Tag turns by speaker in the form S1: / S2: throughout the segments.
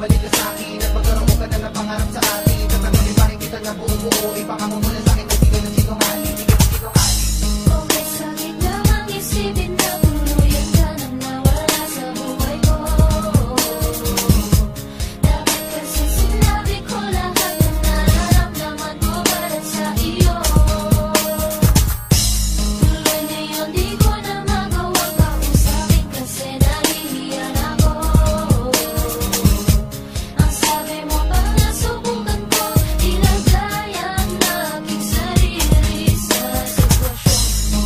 S1: bumalik ka sa'kin at magkaroon ka na ng pangarap sa atin. Tatanungin bakit kita na buo-buo, ipaka mo muna sa'kin na sige ng sinungaling, sige ng sinungaling.
S2: Okay, sakit namang isipin na tuluyan ka nang nawala sa buhay ko. Dapat kasi sinabi ko lahat ng nararamdaman ko para sa iyo. Tuloy ngayon di ko na magawang kausapin kasi nahihiyan ako. Ang sabi mo pa na subukan ko, ilagay ang aking sarili sa sitwasyon mo.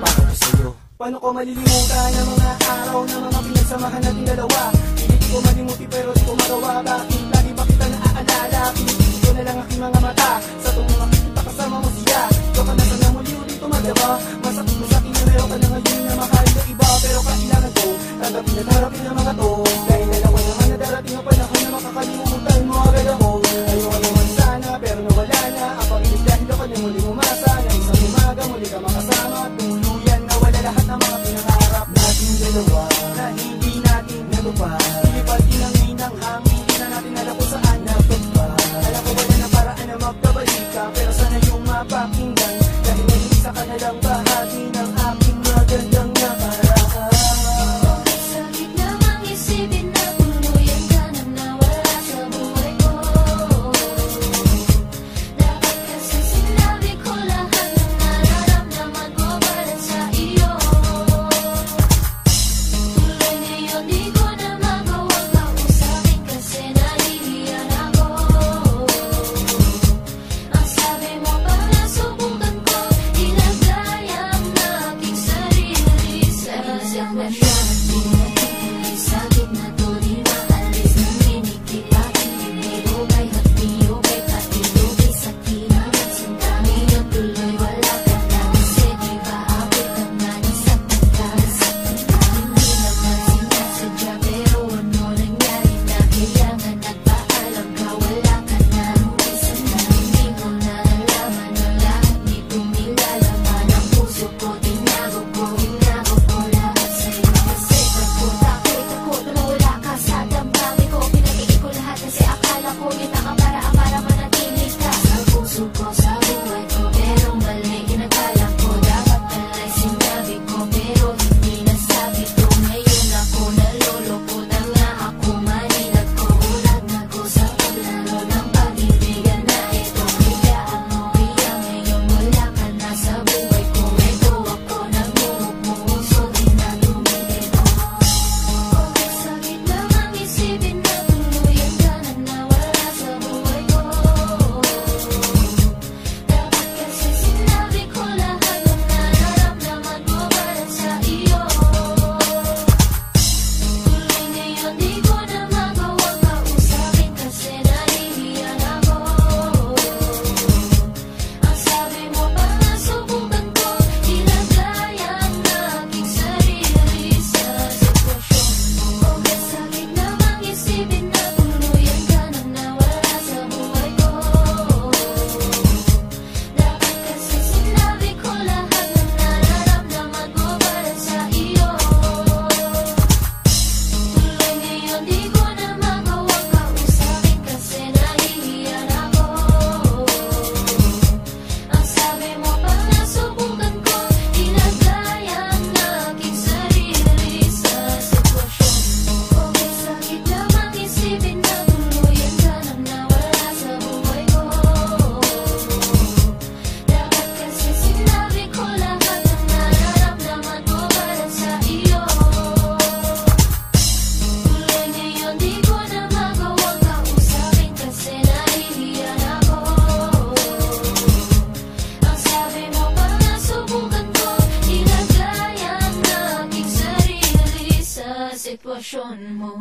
S1: Para ko sa'yo, paano ko malilimutan ang mga araw na mga pinagsamahan natin dalawa? Hindi ko malimuti pero di ko magawa. Bakit lagi ba kita naaalala? Pinipili ko na lang aking mga mata sa tuwing makikita kasama mo siya. Ikaw ka na sana muli ulit tumagawa. Masakit mo sa'kin na meron ka na ngayon na mahal na iba. Pero kailangan ko tanggapin at harapin ang mga to. Dahil dalawa naman na darating ang panahon na makakalimutan mo agad ako. Ayoko naman sana pero nawala na ang pag-ibig dahil ako na muli umasa na isang umaga muli ka makasama. Tuluyan na wala lahat ng mga pinangarap natin dalawa na hindi natin natupad. Ilipad inangin ng hangin, hindi na natin alam kung saan natupad. Alam ko wala na paraan na magkabalik ka, pero sana yung mapakinggan dahil may isa ka na lang bahagi ng aking magandang nakaraan.
S2: Sakit namang isipin na tuluyan ka nang nawala sa buhay ko. Dapat kasi sinabi ko lahat ng nararamdaman ko para sa iyo. Tuloy ngayon di ko na magawang kausapin kasi nahihiyan ako. Ang sabi mo pa na subukan ko, ilagay ang aking sarili sa sitwasyon. Sakit na to di maalis ng minikit aking bibiro kay hati-ubay pati-ubay sa kinamit sinta ngayon tuloy wala ka na kasi di ba abot ang nanisaktan ka hindi naman sinasadya pero ano nangyari na kailangan nagpaalam ka wala ka na minsan na hindi mo na nalaman ang lahat nito nilalaman ang puso ko tinago ko lahat sa'yo kasi takot na wala ka sa damdamin ko pinag-iig ko lahat kasi akala ko yun ang paraan para manatili ka sa puso ko sa buhay ko pero mali inakala ko dapat pala'y sinabi ko pero hindi nasabi ko ngayon ako naloloko na nga ako manilag ko ulat na ko sa paglaro ng pag-ibigan na ito biglaan mo kaya ngayon wala ka na sa buhay ko ito ako nagmumuso din na lumilito. Okay, sakit namang isipin na tuluyan ka nang nawala sa buhay ko. Dapat kasi sinabi ko lahat ng nararamdaman ko para sa iyo. Tuloy ngayon di ko na magawang kausapin kasi nahihiyan ako. Ang sabi mo pa na subukan ko, ilagay ang aking sarili sa sitwasyon mo. Okay, sakit namang isipin na tuluyan ka nang nawala sa buhay ko. Dapat kasi sinabi ko lahat ng nararamdaman ko para sa iyo. Tuloy ngayon di ko na magawang kausapin kasi nahihiyan ako. Ang sabi mo pa na subukan ko, ilagay ang aking sarili sa sitwasyon mo. Okay, sakit namang isipin na tuluyan ka nang nawala sa buhay ko. Dapat kasi sinabi ko lahat ng nararamdaman ko para sa iyo. Tuloy ngayon di ko na magawang kausapin kasi nahihiyan ako. Ang sabi mo pa na subukan ko, ilagay ang aking sarili sa sitwasyon mo.